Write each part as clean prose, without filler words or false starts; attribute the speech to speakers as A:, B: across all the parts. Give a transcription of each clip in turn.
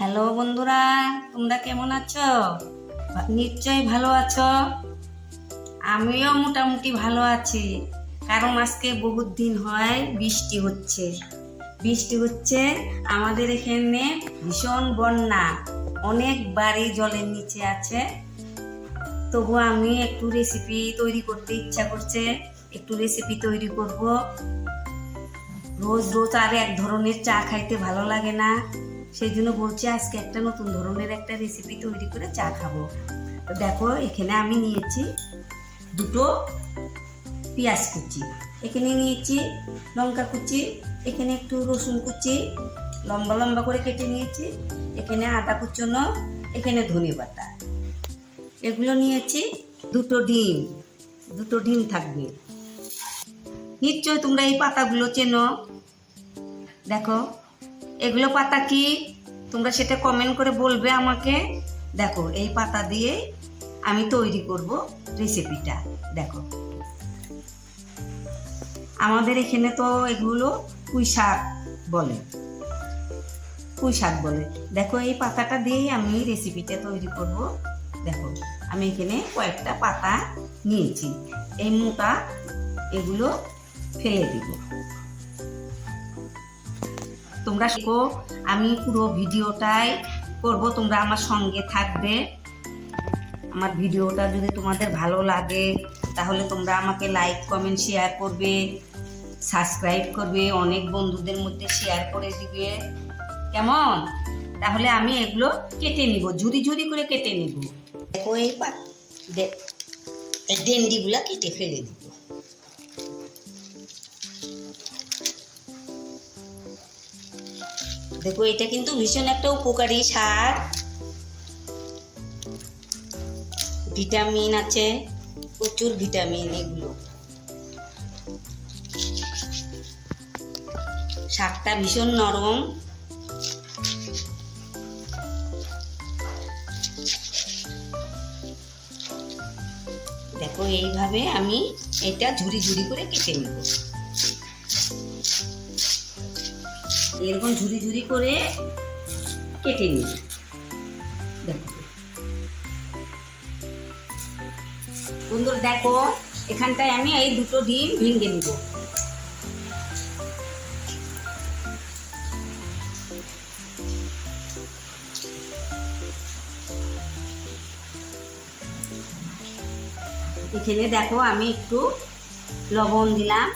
A: Hello বন্ধুরা, তোমরা কেমন আছো? নিশ্চয়ই ভালো আছো। আমিও মোটামুটি ভালো আছি, কারণ আজকে বহুত দিন হয় বৃষ্টি হচ্ছে। আমাদের এখানে ভীষণ বন্যা, অনেক বাড়ি জলের নিচে আছে। তবু আমি একটু রেসিপি তৈরি করতে ইচ্ছা করছে, একটু রেসিপি তৈরি করব। রোজ রোজ আর এক ধরনের চা খাইতে ভালো লাগে না, সেই জন্য বলছি আজকে একটা নতুন ধরনের একটা রেসিপি তৈরি করে চা খাবো। তো দেখো, এখানে আমি নিয়েছি দুটো পেঁয়াজ কুচি, এখানে নিয়েছি লঙ্কা কুচি, এখানে একটু রসুন কুচি লম্বা লম্বা করে কেটে নিয়েছি, এখানে আদা কুচনো, এখানে ধনে পাতা, এগুলো নিয়েছি। দুটো ডিম থাকবে। নিশ্চয় তোমরা এই পাতাগুলো চেনো। দেখো, এগুলো পাতা কি তোমরা সেটা কমেন্ট করে বলবে আমাকে। দেখো, এই পাতা দিয়ে আমি তৈরি করব রেসিপিটা। দেখো, আমাদের এখানে তো এগুলো পুঁই শাক বলে। দেখো, এই পাতাটা দিয়েই আমি রেসিপিটা তৈরি করব। দেখো, আমি এখানে কয়েকটা পাতা নিয়েছি, এই মোটা এগুলো ফেলে দিব। তোমরা শিখো, আমি পুরো ভিডিওটাই করব, তোমরা আমার সঙ্গে থাকবে। আমার ভিডিওটা যদি তোমাদের ভালো লাগে তাহলে তোমরা আমাকে লাইক কমেন্ট শেয়ার করবে, সাবস্ক্রাইব করবে, অনেক বন্ধুদের মধ্যে শেয়ার করে দিবে, কেমন? তাহলে আমি এগুলো কেটে নিব, ঝুরি ঝুরি করে কেটে নিব। দেখো, এই ডেন্ডিগুলা কেটে ফেলে দিব। দেখো, এটা কিন্তু ভীষণ একটা উপকারী শাক, ভিটামিন আছে, প্রচুর ভিটামিন। এগুলো শাকটা ভীষণ নরম। দেখো, এইভাবে আমি এটা ঝুরি ঝুরি করে কেটে নেব। এরকম ঝুরি ঝুরি করে কেটে নিই। দেখো বন্ধুরা, দেখো এখানটায় আমি এই দুটো ডিম ভেঙে নিব। এখানে দেখো, আমি একটু লবণ দিলাম,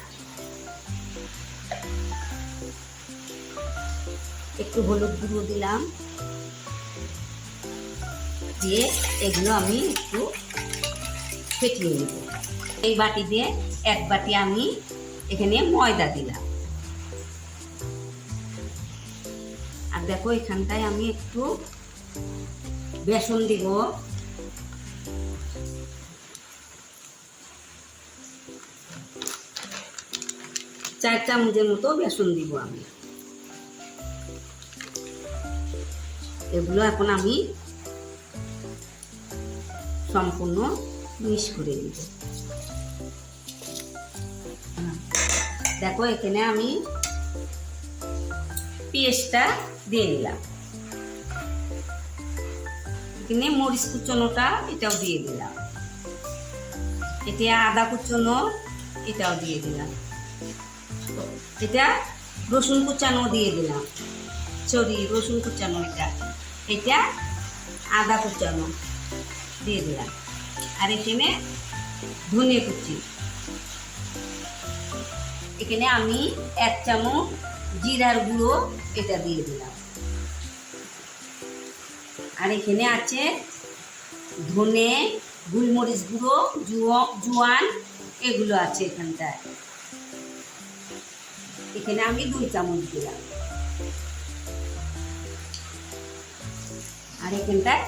A: একটু হলুদ গুঁড়ো দিলাম, দিয়ে এগুলো আমি একটু ফেটিয়ে নেব। এই বাটি দিয়ে এক বাটি আমি এখানে ময়দা দিলাম। আর দেখো, এখানটায় আমি একটু বেসন দিব। 4 চামচের মতো বেসন দিব আমি। এগুলো এখন আমি সম্পূর্ণ মিক্স করে দিব। দেখো, এখানে আমি পেস্টটা দিয়ে দিলাম, এখানে মরিচ কুচনোটা এটাও দিয়ে দিলাম, এটা আদা কুচনো এটাও দিয়ে দিলাম, এটা রসুন কুচানো দিয়ে দিলাম, রসুন কুচানো, এটা আদা কুচানো দিয়ে দিলাম। আর এখানে ধনে কুচি, এখানে আমি 1 চামচ জিরার গুঁড়ো এটা দিয়ে দিলাম। আর এখানে আছে ধনে, গোলমরিচ গুঁড়ো, জোয়ান, এগুলো আছে এখানটায়। এখানে আমি 2 চামচ দিলাম। আর এখানটায়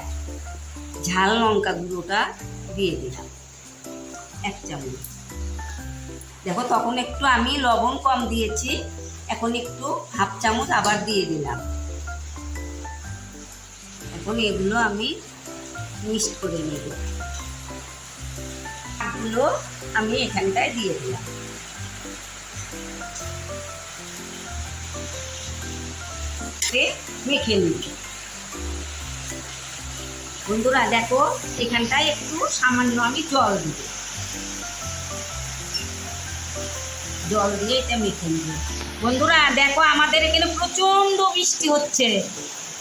A: ঝাল লঙ্কা গুঁড়োটা দিয়ে দিলাম 1 চামচ। দেখো, তখন একটু আমি লবণ কম দিয়েছি, এখন একটু 1/2 চামচ আবার দিয়ে দিলাম। এখন এগুলো আমি মিক্স করে নেব। এগুলো আমি এখানটায় দিয়ে দিলাম। মেখে নিব। বন্ধুরা দেখো, এখানটায় একটু সামান্য আমি জল দিয়ে এটা মেখে নিব। বন্ধুরা দেখো, আমাদের এখানে প্রচণ্ড বৃষ্টি হচ্ছে,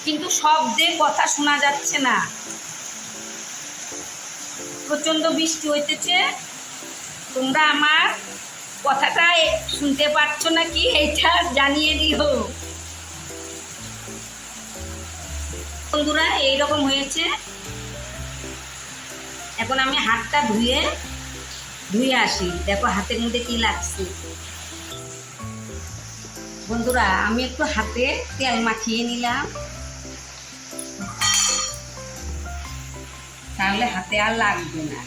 A: কিন্তু শব্দের কথা শোনা যাচ্ছে না। প্রচণ্ড বৃষ্টি হইতেছে, তোমরা আমার কথাটা শুনতে পাচ্ছ নাকি এটা জানিয়ে দিও। বন্ধুরা এইরকম হয়েছে। এখন আমি হাতটা ধুয়ে আসি। দেখো হাতের মধ্যে কি লাগছে। বন্ধুরা আমি একটু হাতে তেল মাখিয়ে নিলাম, তাহলে হাতে আর লাগবে না।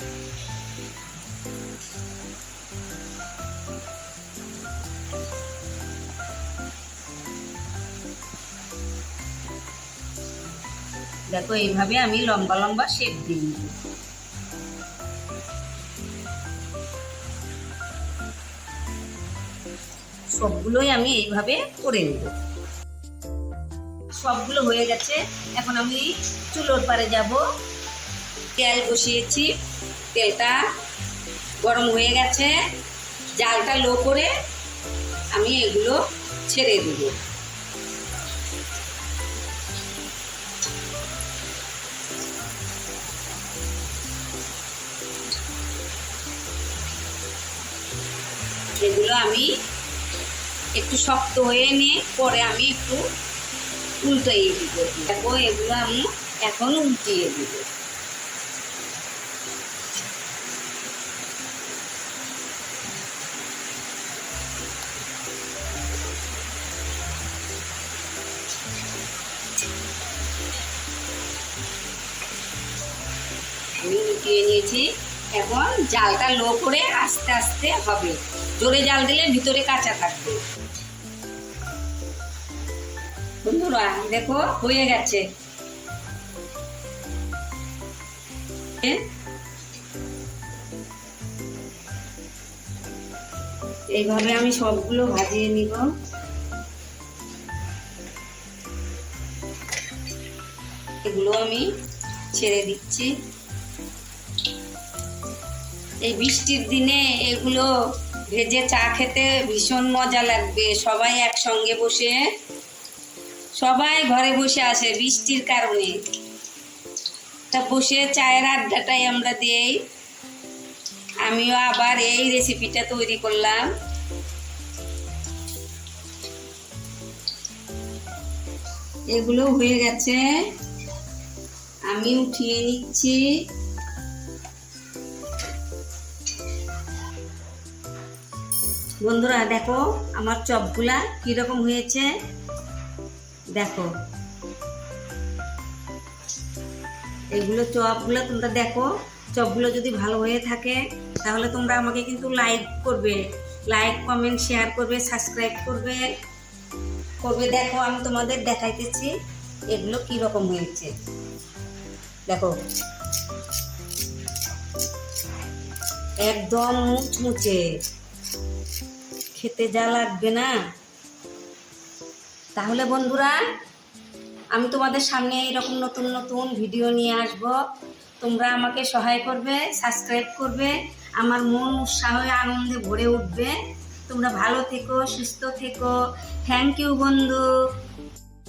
A: দেখো এইভাবে আমি লম্বা লম্বা শেপ দিই। সবগুলোই আমি এইভাবে করে নেব। সবগুলো হয়ে গেছে। এখন আমি চুলোর পারে যাব। তেল বসিয়েছি, তেলটা গরম হয়ে গেছে। জালটা লো করে আমি এগুলো ছেড়ে দেব। এগুলো আমি একটু শক্ত হয়ে নিয়ে পরে আমি একটু উল্টিয়ে দিব। দেখো এগুলো আমি এখন উল্টিয়ে দিব। আমি উল্টিয়ে নিয়েছি। এখন জালটা লো করে আস্তে আস্তে হবে। জোরে জাল দিলে ভিতরে কাঁচা থাকবে। বন্ধুরা দেখো হয়ে গেছে। এইভাবে আমি সবগুলো ভাজিয়ে নিব। এগুলো আমি ছেড়ে দিচ্ছি। এই বৃষ্টির দিনে এগুলো ভেজে চা খেতে ভীষণ মজা লাগবে। সবাই একসঙ্গে বসে, সবাই ঘরে বসে আসে বৃষ্টির কারণে, তা বসে চায়ের আড্ডাটাই আমরা দিই। আমিও আবার এই রেসিপিটা তৈরি করলাম। এগুলো হয়ে গেছে, আমি উঠিয়ে নিচ্ছি। বন্ধুরা দেখো আমার চপগুলা কিরকম হয়েছে। দেখো এইগুলো চপগুলো তোমরা দেখো, চপগুলো যদি ভালো হয়ে থাকে তাহলে তোমরা আমাকে কিন্তু লাইক করবে, লাইক কমেন্ট শেয়ার করবে, সাবস্ক্রাইব করবে। দেখো আমি তোমাদের দেখাইতেছি এগুলো কিরকম হয়েছে। দেখো একদম মুচমুচে, খেতে যা লাগবে না। তাহলে বন্ধুরা আমি তোমাদের সামনে এরকম নতুন নতুন ভিডিও নিয়ে আসব। তোমরা আমাকে সহায় করবে, সাবস্ক্রাইব করবে, আমার মন উৎসাহে আনন্দে ভরে উঠবে। তোমরা ভালো থেকো, সুস্থ থেকো। থ্যাংক ইউ বন্ধু।